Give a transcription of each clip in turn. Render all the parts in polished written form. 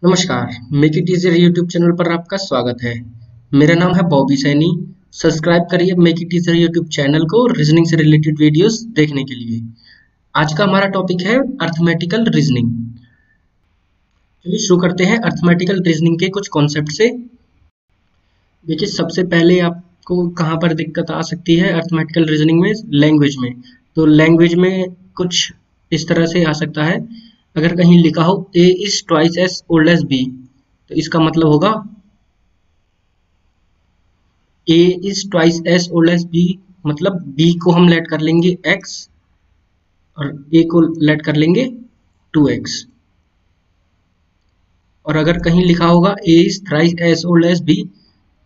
नमस्कार, make it easier YouTube channel पर आपका स्वागत है। मेरा नाम है बॉबी सैनी। सब्सक्राइब करिए make it easier YouTube channel को रीजनिंग से रिलेटेड वीडियोस देखने के लिए। आज का हमारा टॉपिक है अर्थमेटिकल रीजनिंग। चलिए शुरू करते हैं अर्थमेटिकल रीजनिंग के कुछ कॉन्सेप्ट से। देखिए, सबसे पहले आपको कहाँ पर दिक्कत आ सकती है अर्थमेटिकल रीजनिंग में? लैंग्वेज में। तो लैंग्वेज में कुछ इस तरह से आ सकता है, अगर कहीं लिखा हो A is twice as old as B, तो इसका मतलब होगा A is twice as old as B, मतलब बी को हम लेट कर लेंगे एक्स और ए को लेट कर लेंगे 2x। और अगर कहीं लिखा होगा A is thrice as old as B,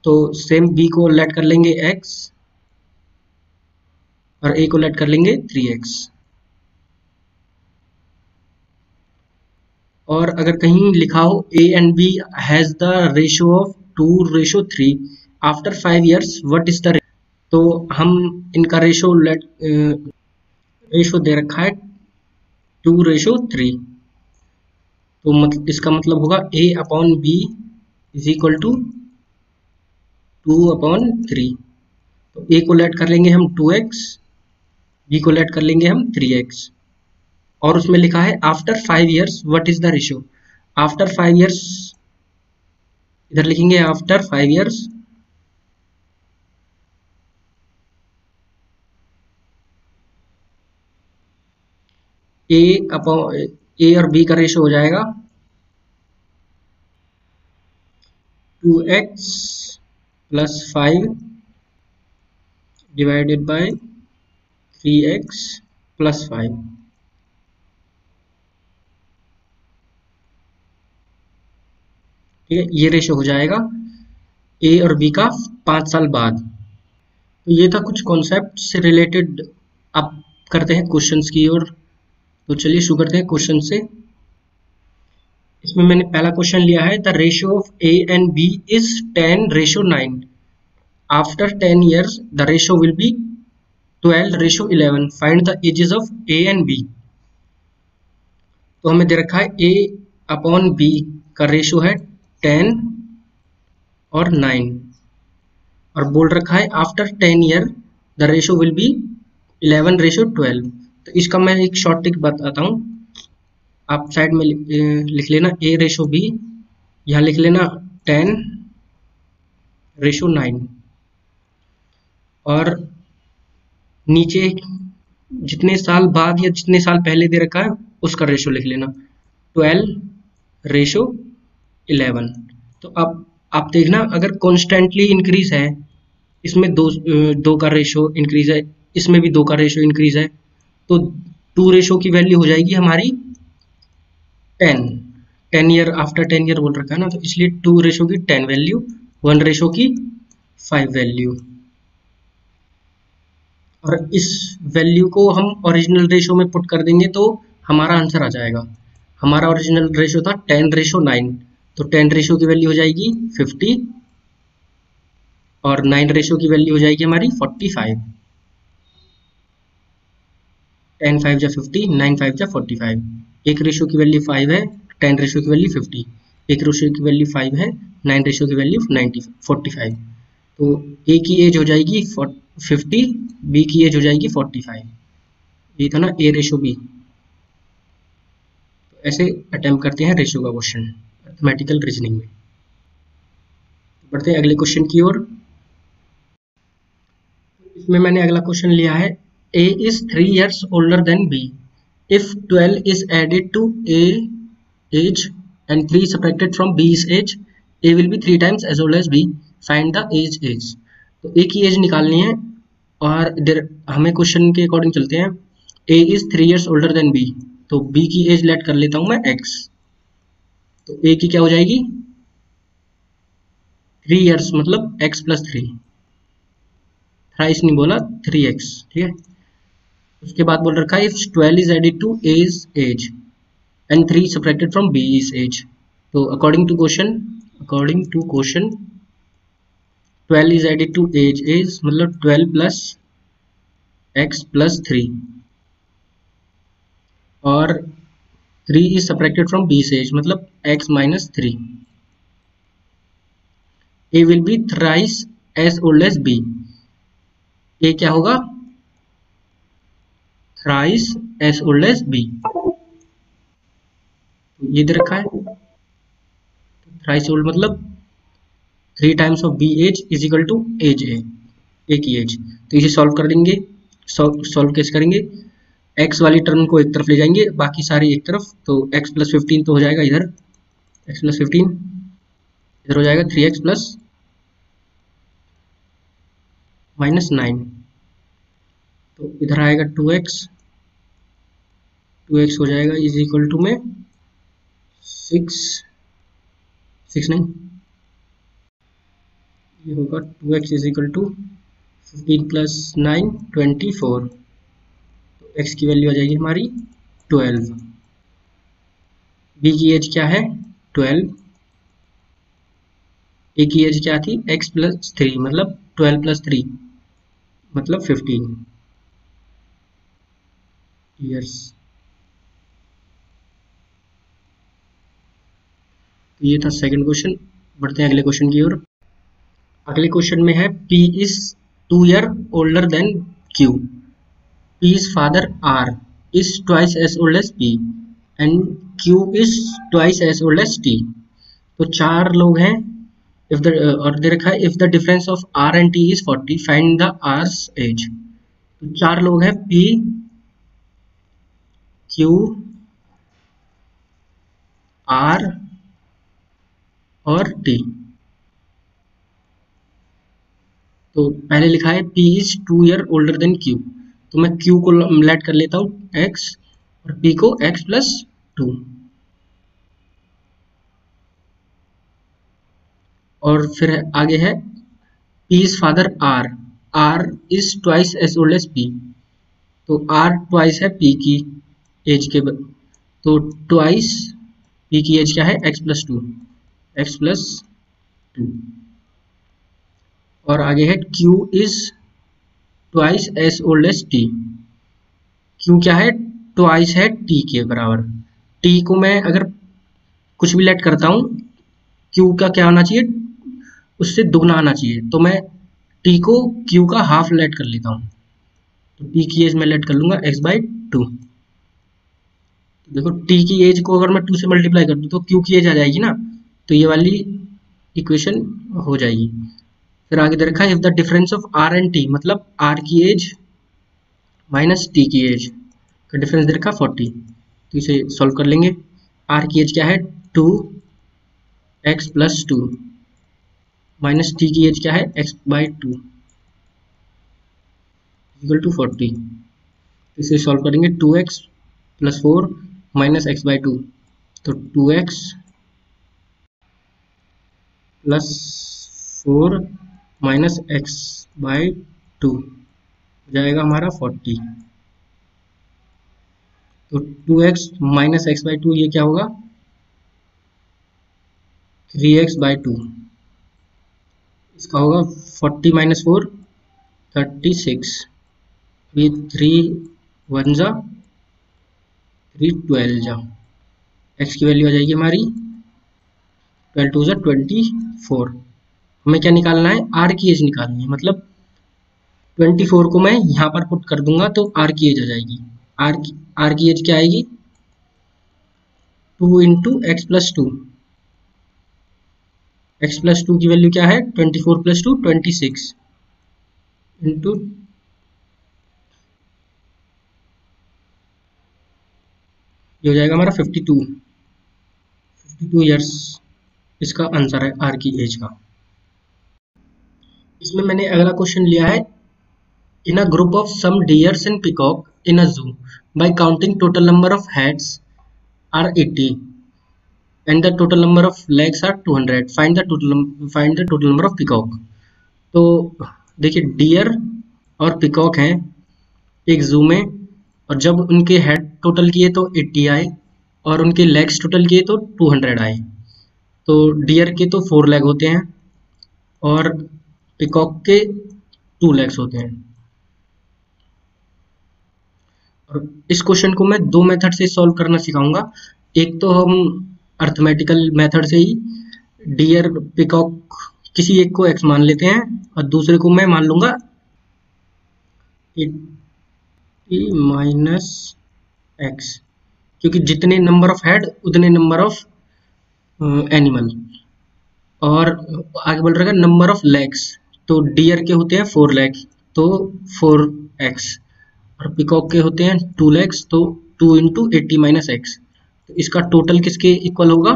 तो सेम बी को लेट कर लेंगे x और a को लेट कर लेंगे 3x। और अगर कहीं लिखा हो a and b has the ratio of 2:3 after 5 years what is the, तो हम इनका रेशो दे रखा है 2:3, तो मतलब इसका मतलब होगा a upon b is equal to 2/3। तो a को लेट कर लेंगे हम 2x, b को लेट कर लेंगे हम 3x। और उसमें लिखा है after 5 years what is the ratio. After 5 years इधर लिखेंगे आफ्टर 5 years ए और बी का रेशियो हो जाएगा 2x + 5 डिवाइडेड बाय 3x + 5। ठीक है, ये रेशियो हो जाएगा ए और बी का 5 साल बाद। तो ये था कुछ कॉन्सेप्ट से रिलेटेड। अब करते हैं क्वेश्चंस की ओर। तो चलिए शुरू करते हैं क्वेश्चन से। इसमें मैंने पहला क्वेश्चन लिया है, the ratio of A and B is 10:9। After 10 years the ratio will be 12:11। Find the ages of A and B. तो हमें दे रखा है ए अपॉन बी का रेशियो है 10 और 9, और बोल रखा है after 10 year the ratio will be 11:12। तो इसका मैं एक शॉर्ट ट्रिक बताता हूँ, आप साइड में लिख लेना a रेशो b, यहाँ लिख लेना 10:9, और नीचे जितने साल बाद या जितने साल पहले दे रखा है उसका रेशो लिख लेना 12:11। तो अब आप देखना, अगर कॉन्स्टेंटली इंक्रीज है, इसमें दो का रेशो इंक्रीज है, इसमें भी 2 का रेशो इंक्रीज है, तो 2 रेशो की वैल्यू हो जाएगी हमारी 10 ईयर। आफ्टर 10 ईयर बोल रखा है ना, तो इसलिए 2 रेशो की 10 वैल्यू, 1 रेशो की 5 वैल्यू। और इस वैल्यू को हम ओरिजिनल रेशो में पुट कर देंगे तो हमारा आंसर आ जाएगा। हमारा ओरिजिनल रेशो था 10:9, तो 10 रेशो की वैल्यू हो जाएगी 50 और 9 रेशो की वैल्यू हो जाएगी हमारी 45। 10 5 जा 50, 9 5 जा 45। एक रेशो की वैल्यू 5 है, 10 रेशो की वैल्यू 50। एक रेशो की वैल्यू 5 है, 9 रेशो की वैल्यू 45। तो ए की एज हो जाएगी 50, बी की एज हो जाएगी 45। ये था ना ए रेशो बी। तो ऐसे अटेम्प्ट करते हैं रेशो का क्वेश्चन मैथमेटिकल रीजनिंग में। बढ़ते हैं अगले क्वेश्चन की ओर। इसमें मैंने अगला क्वेश्चन लिया है, A is 3 years older than B. If 12 is added to A age and 3 subtracted from B's age, A will be 3 times as old as B. Find the age. तो A की as निकालनी है, और हमें question के according चलते हैं। A is 3 years older than B, तो B की एज लेट कर लेता हूँ मैं X। तो A की क्या हो जाएगी 3 years, मतलब X + 3। थ्राइस नहीं बोला, 3x। ठीक है, उसके बाद बोल रखा है if 12 is added to A's age and 3 subtracted from B's age। तो according to question 12 is added to age मतलब 12 + x + 3, और 3 इज सब्ट्रैक्टेड फ्रॉम b से एज, मतलब x minus 3। a will be thrice as old as b। a क्या होगा? Thrice as old as b। ये दे रखा है थ्राइस ओल्ड मतलब 3 times of B age is equal to age A की एज। तो इसे सॉल्व कर देंगे। सॉल्व कैसे करेंगे? एक्स वाली टर्म को एक तरफ ले जाएंगे, बाकी सारी एक तरफ। तो एक्स प्लस 15 तो हो जाएगा इधर, एक्स प्लस 15 इधर हो जाएगा 3x प्लस माइनस 9। तो इधर आएगा 2x, 2x हो जाएगा इज इक्वल टू में 6 नहीं, ये होगा 2x is equal to 15 plus 9 24। तो x की वैल्यू आ जाएगी हमारी 12। b की एज क्या है? 12। a की एज क्या थी? x प्लस 3, मतलब 12 प्लस 3 मतलब 15 ईयर्स। तो ये था सेकंड क्वेश्चन। बढ़ते हैं अगले क्वेश्चन की ओर। अगले क्वेश्चन में है P is 2 year older than Q। P's father R is twice as old as P and Q is twice as old as T। तो चार लोग हैं। इफ द और दे रखा है if the difference of R and T is 40 find the R's age. तो चार लोग हैं P, Q, R और T। तो पहले लिखा है P is 2 year older than Q। तो मैं Q को लेट कर लेता हूँ X और P को X प्लस 2। और फिर आगे है P is father R, R is twice as old as P। तो R ट्वाइस है P की एज के तो ट्वाइस P की एज क्या है? X plus 2, X plus 2। और आगे है Q is twice as old as T। Q क्या है? ट्वाइस है T के बराबर। T को मैं अगर कुछ भी लेट करता हूँ, Q का क्या आना चाहिए? उससे दुगना आना चाहिए। तो मैं T को Q का हाफ लेट कर लेता हूँ। तो T की एज मैं लेट कर लूंगा x/2। देखो T की एज को अगर मैं 2 से मल्टीप्लाई कर दूँ तो Q की एज आ जाएगी ना। तो ये वाली इक्वेशन हो जाएगी। फिर आगे दे रखा है if the difference of R and T, मतलब R की एज माइनस T की एज का डिफरेंस दे रखा 40। तो इसे सॉल्व कर लेंगे। R की एज क्या है? 2x प्लस 2 माइनस T की एज क्या है? x/2 equal to 40। इसे सॉल्व करेंगे 2x प्लस 4 माइनस x/2। तो 2x प्लस 4 माइनस x/2 हो जाएगा हमारा 40। तो 2x माइनस x/2 ये क्या होगा? 3x/2। इसका होगा 40 माइनस 4 36। ये 3 1 जा 3 12 जा। x की वैल्यू आ जाएगी हमारी 12 2 जा 24। हमें क्या निकालना है? r की एज निकालनी है। मतलब 24 को मैं यहाँ पर पुट कर दूंगा तो r की एज आ जाएगी। r की एज क्या आएगी? 2 into x plus 2। X plus 2 की वैल्यू क्या है? 24 प्लस 2 26 इंटू ये हो जाएगा हमारा 52 ईयर्स। इसका आंसर है आर की एज का। इसमें मैंने अगला क्वेश्चन लिया है in a group of some deers and peacock in a zoo by counting total number of heads are 80 and the total number of legs are 200 find the total number of peacock। तो देखिए dear और peacock हैं एक जू में, और जब उनके हेड टोटल किए तो 80 आए और उनके लेग्स टोटल किए तो 200 आए। तो डियर के तो 4 लेग होते हैं और पिकॉक के 2 लेग्स होते हैं। और इस क्वेश्चन को मैं 2 मेथड से सॉल्व करना सिखाऊंगा। एक तो हम अर्थमेटिकल मेथड से ही डियर पिकॉक किसी एक को x मान लेते हैं और दूसरे को मैं मान लूंगा 80 माइनस x, क्योंकि जितने नंबर ऑफ हेड उतने नंबर ऑफ एनिमल। और आगे बोल रहा है नंबर ऑफ लेग्स, तो डियर के होते हैं 4 लेग्स तो 4x, और पिकॉक के होते हैं 2 लेग्स तो 2 इंटू 80 माइनस एक्स। तो इसका टोटल किसके इक्वल होगा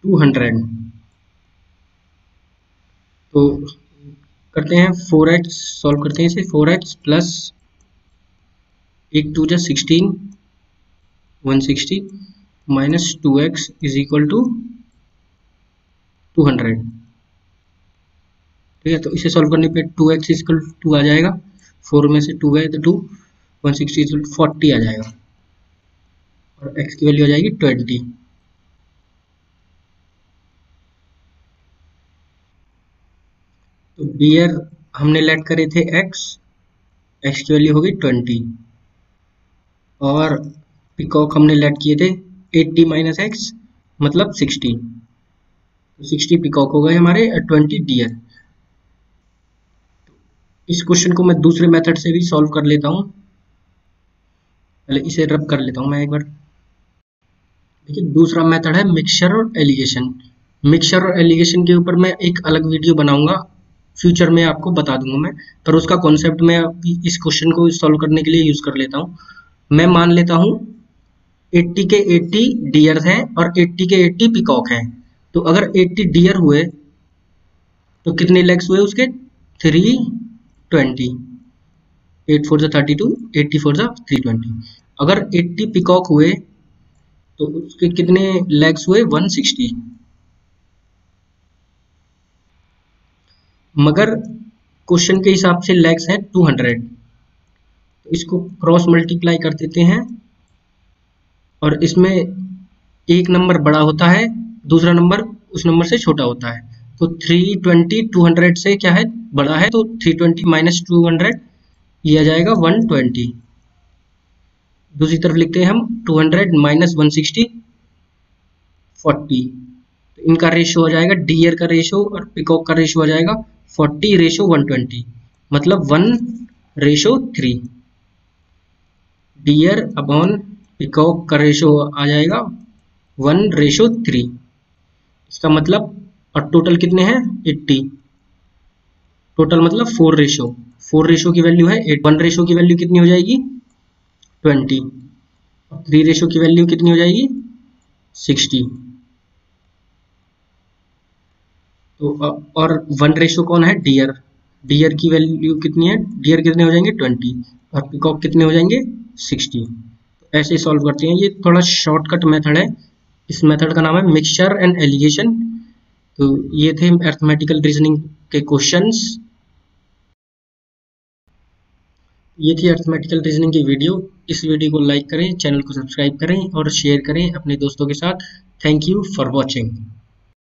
200। तो करते हैं 4x, सॉल्व करते हैं इसे। 4x प्लस 8 2 जा 16 160 minus 2x is equal to 200। ठीक है, तो इसे सॉल्व करने पे 2x इज इक्वल टू 2 आ जाएगा, 4 में से 2 गए तो 2, 160 इज 40 आ जाएगा और x की वैल्यू आ जाएगी 20। तो डियर हमने लेट करे थे x की वैल्यू होगी 20 और पिकॉक हमने लेट किए थे 80 माइनस एक्स मतलब 60, तो 60 पिकॉक हो गए हमारे 20 डियर। इस क्वेश्चन को मैं दूसरे मेथड से भी सॉल्व कर लेता हूँ, पहले इसे रब कर लेता हूँ मैं एक बार। देखिए दूसरा मेथड है मिक्सचर और एलिगेशन। मिक्सचर और एलिगेशन के ऊपर मैं एक अलग वीडियो बनाऊंगा, फ्यूचर में आपको बता दूंगा मैं, पर उसका कॉन्सेप्ट मैं इस क्वेश्चन को सॉल्व करने के लिए यूज कर लेता हूँ। मैं मान लेता हूँ 80 के 80 डियर हैं और 80 के 80 पिकॉक हैं। तो अगर 80 डियर हुए तो कितने लेग्स हुए उसके 320, 8 4 32, 80 4 320। अगर 80 पिकॉक हुए तो उसके कितने लेग्स हुए 160। मगर क्वेश्चन के हिसाब से लेग्स हैं 200, तो इसको क्रॉस मल्टीप्लाई कर देते हैं और इसमें एक नंबर बड़ा होता है, दूसरा नंबर उस नंबर से छोटा होता है। तो 320 200 से क्या है बड़ा है, तो 320 माइनस 200 ये आ जाएगा 120। दूसरी तरफ लिखते हैं हम 200 माइनस 160 40। तो इनका रेशियो आ जाएगा, डियर का रेशियो और पिकॉक का रेशियो आ जाएगा 40 रेशियो 120, मतलब 1:3। डियर अपॉन पिकॉक का रेशियो आ जाएगा 1:3। इसका मतलब, और टोटल कितने हैं 80, टोटल मतलब 4 रेशियो की वैल्यू है 8। 1 रेशियो की वैल्यू कितनी हो जाएगी 20, 3 रेशियो की वैल्यू कितनी हो जाएगी 60। तो और 1 रेशियो कौन है डियर, डियर की वैल्यू कितनी है, डियर कितने हो जाएंगे 20 और पिकॉक कितने हो जाएंगे 60। तो ऐसे सॉल्व करते हैं, ये थोड़ा शॉर्टकट मेथड है। इस मेथड का नाम है मिक्सचर एंड एलिगेशन। तो ये थे अरिथमेटिकल रीजनिंग के क्वेश्चंस, ये थी अरिथमेटिकल रीजनिंग की वीडियो। इस वीडियो को लाइक करें, चैनल को सब्सक्राइब करें और शेयर करें अपने दोस्तों के साथ। Thank you for watching.